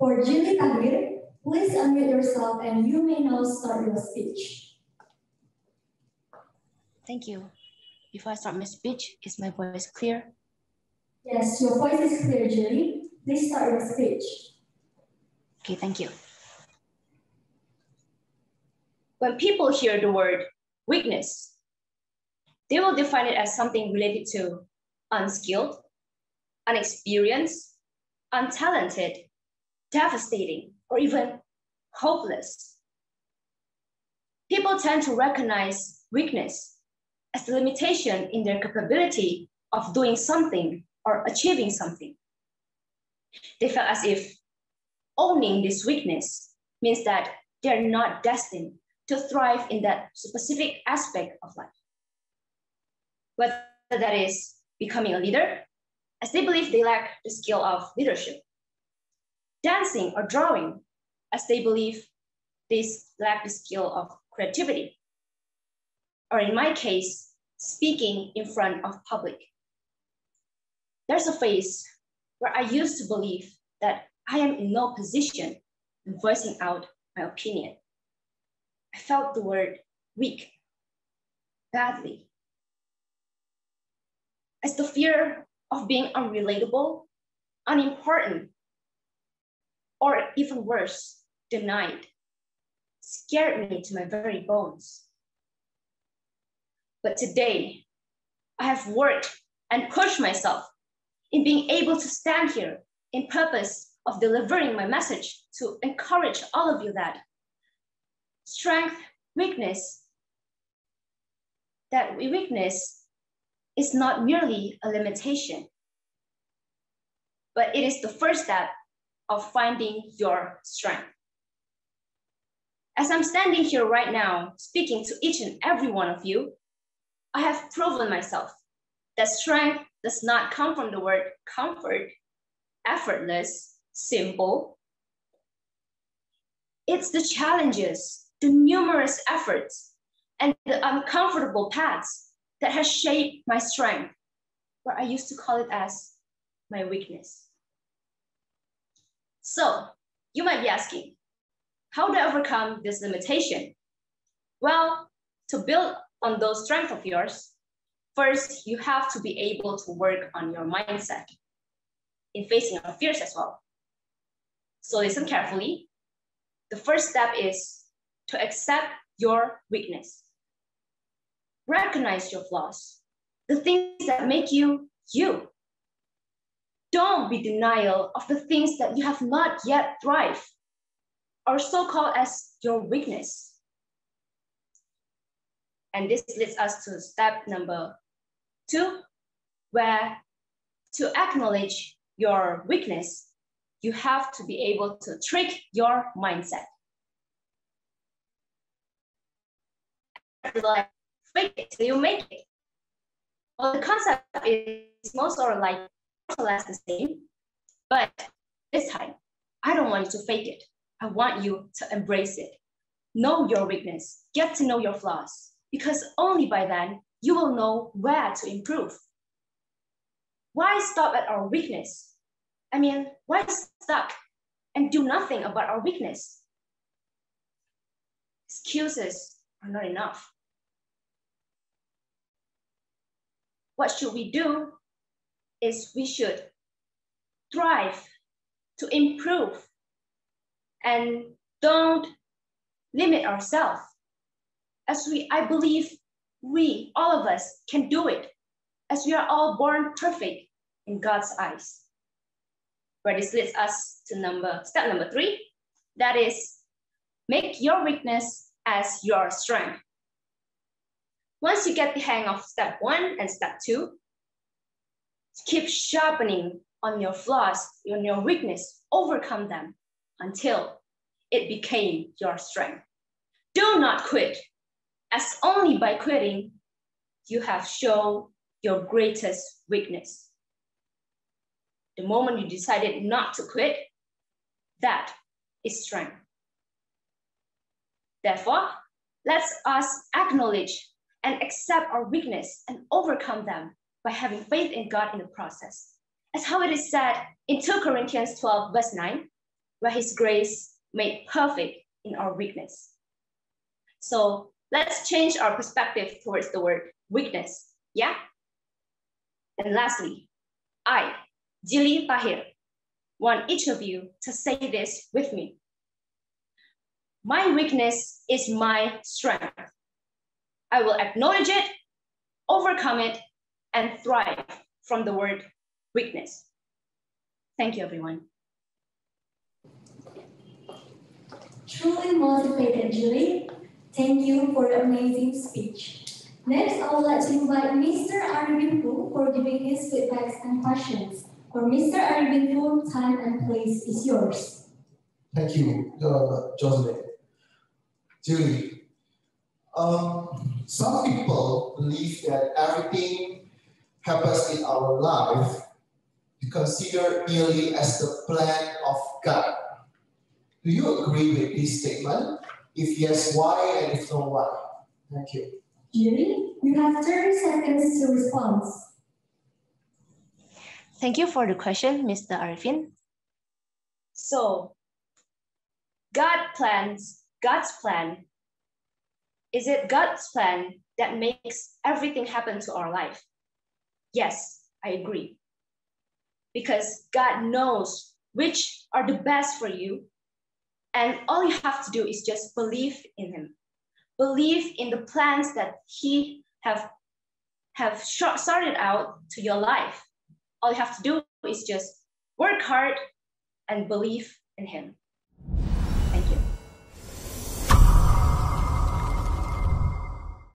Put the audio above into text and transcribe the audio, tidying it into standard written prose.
For Jilly Tahir, please unmute yourself and you may now start your speech. Thank you. Before I start my speech, is my voice clear? Yes, your voice is clear, Jilly. Please start your speech. Okay, thank you. When people hear the word weakness, they will define it as something related to unskilled, unexperienced, untalented, devastating, or even hopeless. People tend to recognize weakness as the limitation in their capability of doing something or achieving something. They felt as if owning this weakness means that they're not destined to thrive in that specific aspect of life. Whether that is becoming a leader, as they believe they lack the skill of leadership, dancing or drawing, as they believe they lack the skill of creativity, or in my case, speaking in front of public. There's a phase where I used to believe that I am in no position in voicing out my opinion. I felt the word weak badly, as the fear of being unrelatable, unimportant, or even worse, denied, scared me to my very bones. But today, I have worked and pushed myself in being able to stand here in purpose of delivering my message to encourage all of you that strength, weakness is not merely a limitation, but it is the first step of finding your strength. As I'm standing here right now, speaking to each and every one of you, I have proven myself that strength does not come from the word comfort, effortless, simple. It's the challenges, the numerous efforts, and the uncomfortable paths that has shaped my strength, where I used to call it as my weakness. So you might be asking, how do I overcome this limitation? Well, to build on those strengths of yours, first, you have to be able to work on your mindset in facing your fears as well. So listen carefully. The first step is to accept your weakness. Recognize your flaws, the things that make you you. Don't be denial of the things that you have not yet thrived, or so-called as your weakness. And this leads us to step number 2, where to acknowledge your weakness, you have to be able to trick your mindset. Like, fake it till you make it. Well, the concept is most or like less the same, but this time, I don't want you to fake it. I want you to embrace it. Know your weakness, get to know your flaws, because only by then, you will know where to improve. Why stop at our weakness? I mean, why stuck and do nothing about our weakness? Excuses are not enough. What should we do is we should thrive to improve and don't limit ourselves. As I believe all of us can do it, as we are all born perfect in God's eyes. Where this leads us to step number 3, that is, make your weakness as your strength. Once you get the hang of step 1 and step 2, keep sharpening on your flaws, on your weakness, overcome them until it became your strength. Do not quit, as only by quitting, you have shown your greatest weakness. The moment you decided not to quit, that is strength. Therefore, let us acknowledge and accept our weakness and overcome them by having faith in God in the process. As how it is said in 2 Corinthians 12, verse 9, where his grace made perfect in our weakness. So let's change our perspective towards the word weakness, yeah? And lastly, I, Jilly Tahir, want each of you to say this with me. My weakness is my strength. I will acknowledge it, overcome it, and thrive from the word weakness. Thank you, everyone. Truly motivated, Jilly. Thank you for the amazing speech. Next, I would like to invite Mr. Arvin Fu for giving his feedbacks and questions. For Mr. Arvin Fu, time and place is yours. Thank you, Jocelyn. Jilly, some people believe that everything happens in our life to consider merely as the plan of God. Do you agree with this statement? If yes, why? And if no, why? Thank you. Jilly, you have 30 seconds to respond. Thank you for the question, Mr. Arifin. So, God's plan, is it God's plan that makes everything happen to our life? Yes, I agree. Because God knows which are the best for you, and all you have to do is just believe in Him. Believe in the plans that He have started out to your life. All you have to do is just work hard and believe in Him.